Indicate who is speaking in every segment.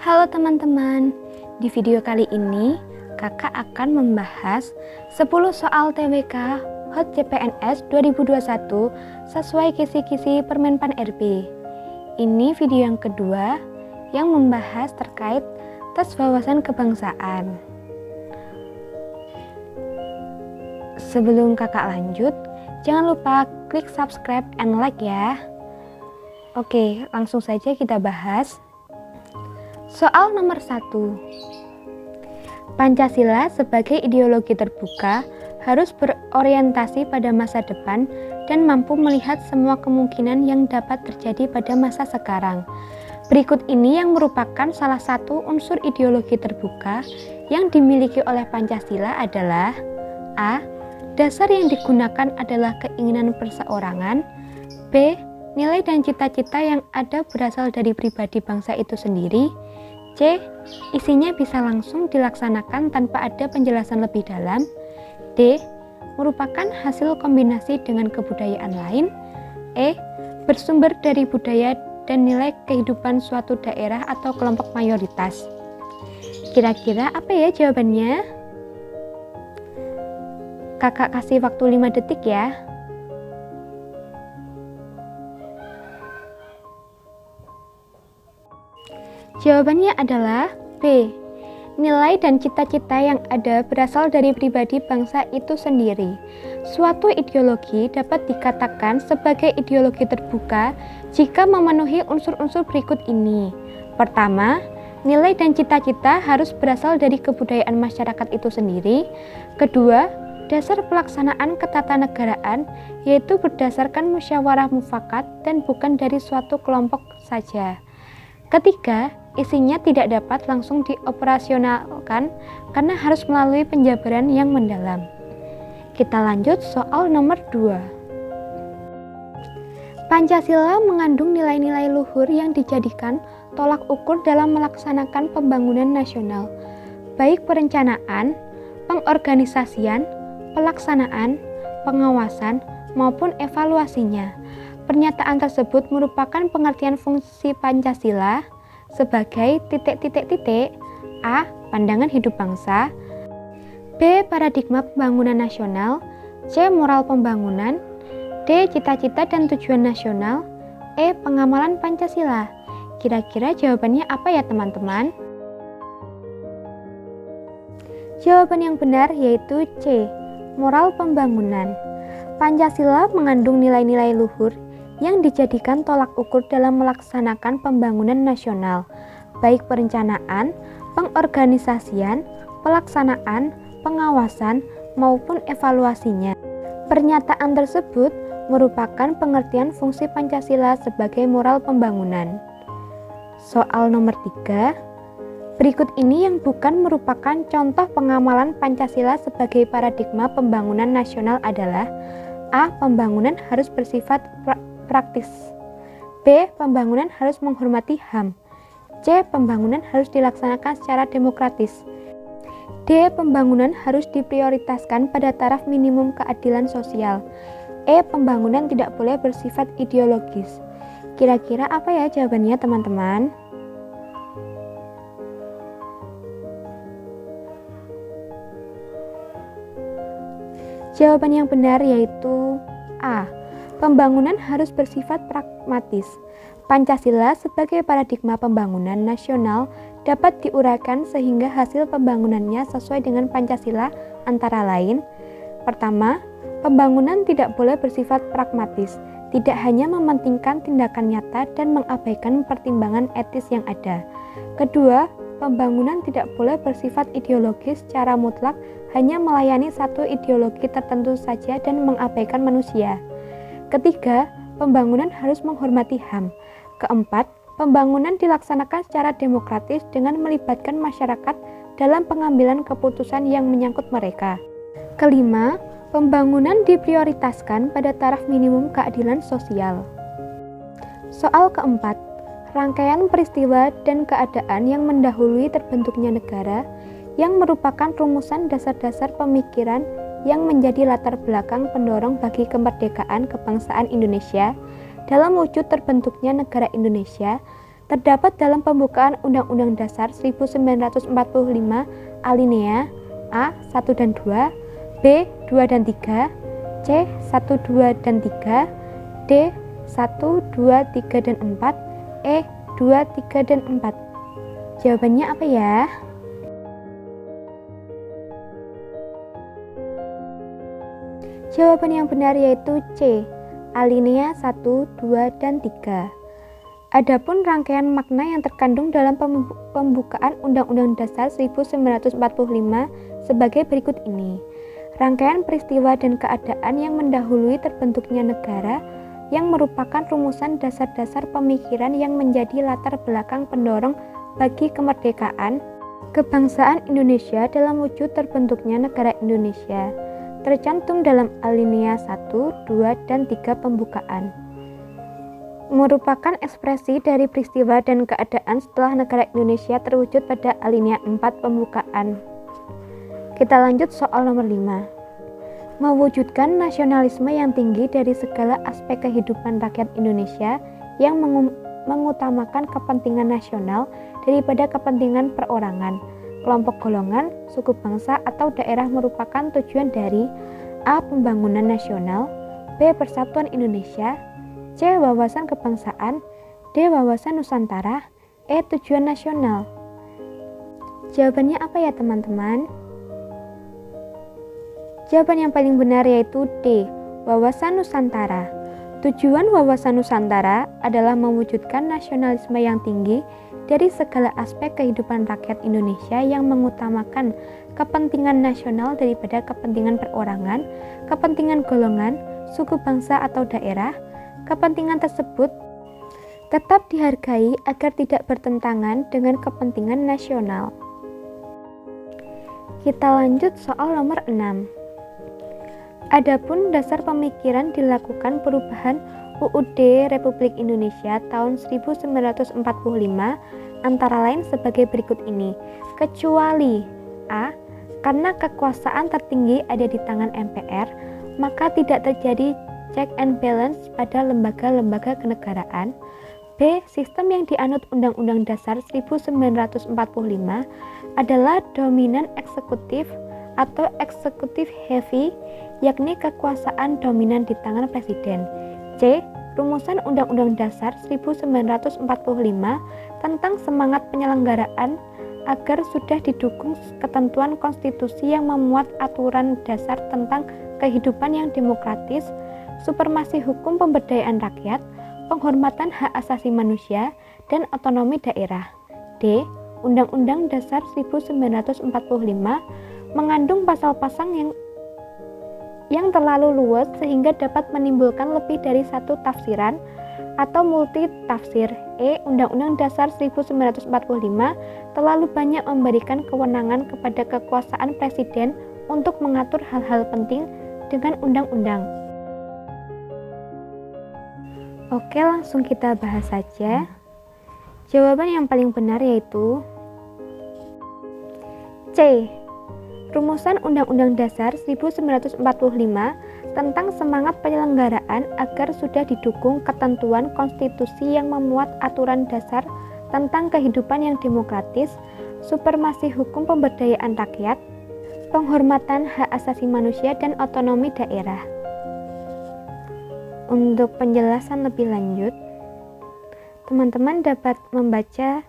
Speaker 1: Halo teman-teman, di video kali ini kakak akan membahas 10 soal TWK Hot CPNS 2021 sesuai kisi-kisi Permenpan RB. Ini video yang kedua yang membahas terkait tes wawasan kebangsaan. Sebelum kakak lanjut, jangan lupa klik subscribe and like ya. Oke, langsung saja kita bahas. Soal nomor 1. Pancasila sebagai ideologi terbuka harus berorientasi pada masa depan dan mampu melihat semua kemungkinan yang dapat terjadi pada masa sekarang. Berikut ini yang merupakan salah satu unsur ideologi terbuka yang dimiliki oleh Pancasila adalah A. Dasar yang digunakan adalah keinginan perseorangan. B. Nilai dan cita-cita yang ada berasal dari pribadi bangsa itu sendiri. C. Isinya bisa langsung dilaksanakan tanpa ada penjelasan lebih dalam. D. Merupakan hasil kombinasi dengan kebudayaan lain. E. Bersumber dari budaya dan nilai kehidupan suatu daerah atau kelompok mayoritas. Kira-kira apa ya jawabannya? Kakak kasih waktu 5 detik ya. Jawabannya adalah B. Nilai dan cita-cita yang ada berasal dari pribadi bangsa itu sendiri. Suatu ideologi dapat dikatakan sebagai ideologi terbuka jika memenuhi unsur-unsur berikut ini. Pertama, nilai dan cita-cita harus berasal dari kebudayaan masyarakat itu sendiri. Kedua, dasar pelaksanaan ketatanegaraan yaitu berdasarkan musyawarah mufakat dan bukan dari suatu kelompok saja. Ketiga, isinya tidak dapat langsung dioperasionalkan karena harus melalui penjabaran yang mendalam. Kita lanjut soal nomor 2. Pancasila mengandung nilai-nilai luhur yang dijadikan tolak ukur dalam melaksanakan pembangunan nasional, baik perencanaan, pengorganisasian, pelaksanaan, pengawasan, maupun evaluasinya. Pernyataan tersebut merupakan pengertian fungsi Pancasila sebagai titik-titik-titik A. Pandangan hidup bangsa. B. Paradigma pembangunan nasional. C. Moral pembangunan. D. Cita-cita dan tujuan nasional. E. Pengamalan Pancasila. Kira-kira jawabannya apa ya teman-teman? Jawaban yang benar yaitu C. Moral pembangunan. Pancasila mengandung nilai-nilai luhur yang dijadikan tolak ukur dalam melaksanakan pembangunan nasional, baik perencanaan, pengorganisasian, pelaksanaan, pengawasan, maupun evaluasinya. Pernyataan tersebut merupakan pengertian fungsi Pancasila sebagai moral pembangunan. Soal nomor 3. Berikut ini yang bukan merupakan contoh pengamalan Pancasila sebagai paradigma pembangunan nasional adalah A. Pembangunan harus bersifat praktis. B. Pembangunan harus menghormati HAM. C. Pembangunan harus dilaksanakan secara demokratis. D. Pembangunan harus diprioritaskan pada taraf minimum keadilan sosial. E. Pembangunan tidak boleh bersifat ideologis. Kira-kira apa ya jawabannya teman-teman? Jawaban yang benar yaitu A. Pembangunan harus bersifat pragmatis. Pancasila sebagai paradigma pembangunan nasional dapat diuraikan sehingga hasil pembangunannya sesuai dengan Pancasila antara lain. Pertama, pembangunan tidak boleh bersifat pragmatis, tidak hanya mementingkan tindakan nyata dan mengabaikan pertimbangan etis yang ada. Kedua, pembangunan tidak boleh bersifat ideologis secara mutlak, hanya melayani satu ideologi tertentu saja dan mengabaikan manusia. Ketiga, pembangunan harus menghormati HAM. Keempat, pembangunan dilaksanakan secara demokratis dengan melibatkan masyarakat dalam pengambilan keputusan yang menyangkut mereka. Kelima, pembangunan diprioritaskan pada taraf minimum keadilan sosial. Soal keempat, rangkaian peristiwa dan keadaan yang mendahului terbentuknya negara yang merupakan rumusan dasar-dasar pemikiran yang menjadi latar belakang pendorong bagi kemerdekaan kebangsaan Indonesia dalam wujud terbentuknya negara Indonesia terdapat dalam pembukaan Undang-Undang Dasar 1945 alinea A 1 dan 2, B 2 dan 3, C 1, 2 dan 3, D 1, 2, 3 dan 4, E 2, 3 dan 4. Jawabannya apa ya? Jawaban yang benar yaitu C, alinea 1, 2, dan 3. Adapun rangkaian makna yang terkandung dalam pembukaan Undang-Undang Dasar 1945 sebagai berikut ini. Rangkaian peristiwa dan keadaan yang mendahului terbentuknya negara yang merupakan rumusan dasar-dasar pemikiran yang menjadi latar belakang pendorong bagi kemerdekaan, kebangsaan Indonesia dalam wujud terbentuknya negara Indonesia, tercantum dalam alinea 1, 2, dan 3 pembukaan. Merupakan ekspresi dari peristiwa dan keadaan setelah negara Indonesia terwujud pada alinea 4 pembukaan. Kita lanjut soal nomor 5. Mewujudkan nasionalisme yang tinggi dari segala aspek kehidupan rakyat Indonesia yang mengutamakan kepentingan nasional daripada kepentingan perorangan, kelompok golongan, suku bangsa, atau daerah merupakan tujuan dari A. Pembangunan nasional, B. Persatuan Indonesia, C. Wawasan kebangsaan, D. Wawasan Nusantara, E. Tujuan nasional. Jawabannya apa ya teman-teman? Jawaban yang paling benar yaitu D. Wawasan Nusantara. Tujuan Wawasan Nusantara adalah mewujudkan nasionalisme yang tinggi dari segala aspek kehidupan rakyat Indonesia yang mengutamakan kepentingan nasional daripada kepentingan perorangan, kepentingan golongan, suku bangsa atau daerah. Kepentingan tersebut tetap dihargai agar tidak bertentangan dengan kepentingan nasional. Kita lanjut soal nomor 6. Adapun dasar pemikiran dilakukan perubahan UUD Republik Indonesia tahun 1945 antara lain sebagai berikut ini. Kecuali A. Karena kekuasaan tertinggi ada di tangan MPR, maka tidak terjadi check and balance pada lembaga-lembaga kenegaraan. B. Sistem yang dianut Undang-Undang Dasar 1945 adalah dominan eksekutif atau eksekutif heavy, yakni kekuasaan dominan di tangan presiden. C. Rumusan Undang-Undang Dasar 1945 tentang semangat penyelenggaraan agar sudah didukung ketentuan konstitusi yang memuat aturan dasar tentang kehidupan yang demokratis, supremasi hukum pemberdayaan rakyat, penghormatan hak asasi manusia, dan otonomi daerah. D. Undang-Undang Dasar 1945 mengandung pasal-pasal yang terlalu luas sehingga dapat menimbulkan lebih dari satu tafsiran atau multi tafsir. E. Undang-Undang Dasar 1945 terlalu banyak memberikan kewenangan kepada kekuasaan presiden untuk mengatur hal-hal penting dengan undang-undang. Oke, langsung kita bahas saja. Jawaban yang paling benar yaitu C. Rumusan Undang-Undang Dasar 1945 tentang semangat penyelenggaraan agar sudah didukung ketentuan konstitusi yang memuat aturan dasar tentang kehidupan yang demokratis, supremasi hukum pemberdayaan rakyat, penghormatan hak asasi manusia, dan otonomi daerah. Untuk penjelasan lebih lanjut, teman-teman dapat membaca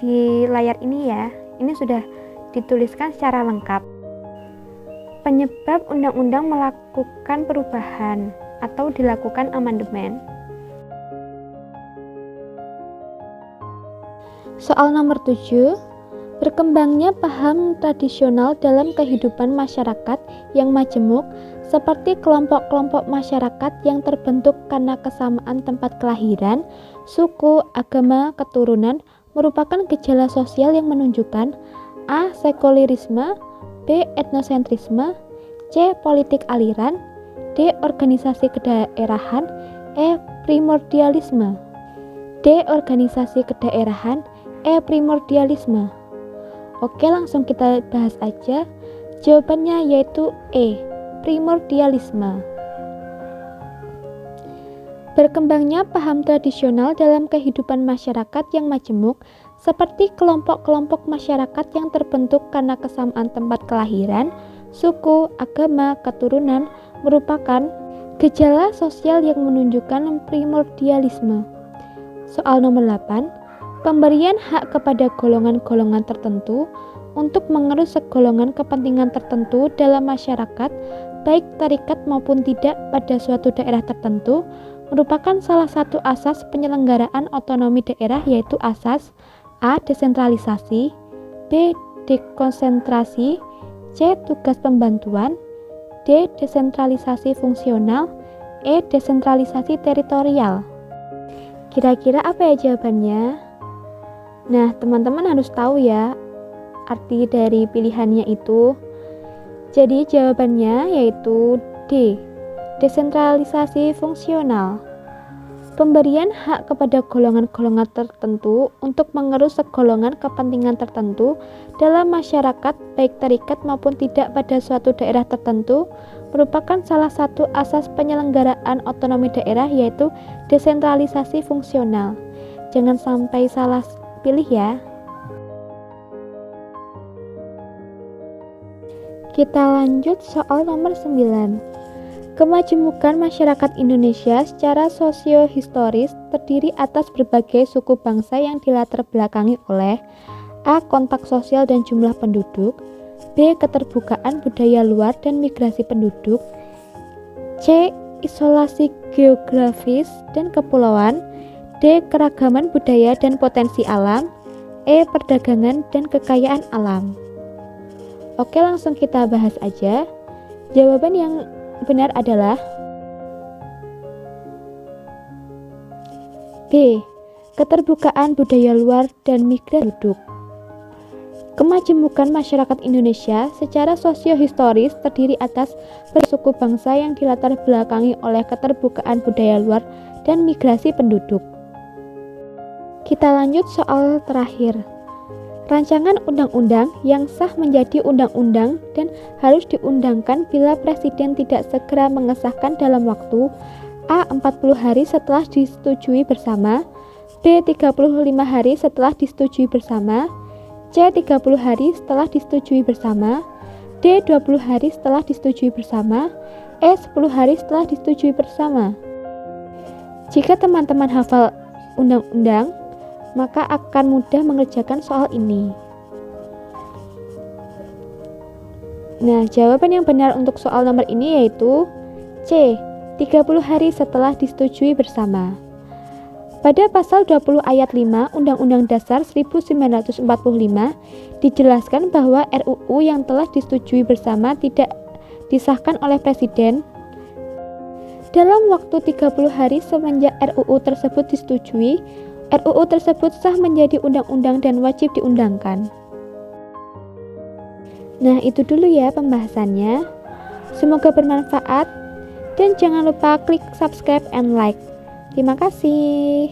Speaker 1: di layar ini ya. Ini sudah dituliskan secara lengkap. Penyebab undang-undang melakukan perubahan atau dilakukan amandemen. Soal nomor 7. Berkembangnya paham tradisional dalam kehidupan masyarakat yang majemuk seperti kelompok-kelompok masyarakat yang terbentuk karena kesamaan tempat kelahiran, suku, agama, keturunan merupakan gejala sosial yang menunjukkan A. Sekulerisme, B. Etnosentrisme, C. Politik aliran, D. Organisasi kedaerahan, E. Primordialisme. D. Organisasi kedaerahan, E. Primordialisme. Oke, langsung kita bahas aja. Jawabannya yaitu E. Primordialisme. Berkembangnya paham tradisional dalam kehidupan masyarakat yang majemuk, seperti kelompok-kelompok masyarakat yang terbentuk karena kesamaan tempat kelahiran, suku, agama, keturunan, merupakan gejala sosial yang menunjukkan primordialisme. Soal nomor 8, pemberian hak kepada golongan-golongan tertentu untuk mengerus segolongan kepentingan tertentu dalam masyarakat, baik tarikat maupun tidak pada suatu daerah tertentu, merupakan salah satu asas penyelenggaraan otonomi daerah, yaitu asas A. Desentralisasi, B. Dekonsentrasi, C. Tugas pembantuan, D. Desentralisasi fungsional, E. Desentralisasi teritorial. Kira-kira apa ya jawabannya? Nah, teman-teman harus tahu ya arti dari pilihannya itu. Jadi jawabannya yaitu D. Desentralisasi fungsional. Pemberian hak kepada golongan-golongan tertentu untuk mengerus segolongan kepentingan tertentu dalam masyarakat, baik tarikat maupun tidak pada suatu daerah tertentu, merupakan salah satu asas penyelenggaraan otonomi daerah, yaitu desentralisasi fungsional. Jangan sampai salah pilih ya. Kita lanjut soal nomor 9. Kemajemukan masyarakat Indonesia secara sosio-historis terdiri atas berbagai suku bangsa yang dilatar belakangi oleh A. Kontak sosial dan jumlah penduduk, B. Keterbukaan budaya luar dan migrasi penduduk, C. Isolasi geografis dan kepulauan, D. Keragaman budaya dan potensi alam, E. Perdagangan dan kekayaan alam. Oke, langsung kita bahas aja. Jawaban yang benar adalah B. Keterbukaan budaya luar dan migrasi penduduk. Kemajemukan masyarakat Indonesia secara sosio-historis terdiri atas bersuku bangsa yang dilatar belakangi oleh keterbukaan budaya luar dan migrasi penduduk. Kita lanjut soal terakhir. Rancangan undang-undang yang sah menjadi undang-undang dan harus diundangkan bila Presiden tidak segera mengesahkan dalam waktu A. 40 hari setelah disetujui bersama, B. 35 hari setelah disetujui bersama, C. 30 hari setelah disetujui bersama, D. 20 hari setelah disetujui bersama, E. 10 hari setelah disetujui bersama. Jika teman-teman hafal undang-undang, maka akan mudah mengerjakan soal ini. Nah, jawaban yang benar untuk soal nomor ini yaitu C. 30 hari setelah disetujui bersama. Pada pasal 20 ayat 5 Undang-Undang Dasar 1945 dijelaskan bahwa RUU yang telah disetujui bersama tidak disahkan oleh Presiden dalam waktu 30 hari semenjak RUU tersebut disetujui. RUU tersebut sah menjadi undang-undang dan wajib diundangkan. Nah, itu dulu ya pembahasannya. Semoga bermanfaat dan jangan lupa klik subscribe and like. Terima kasih.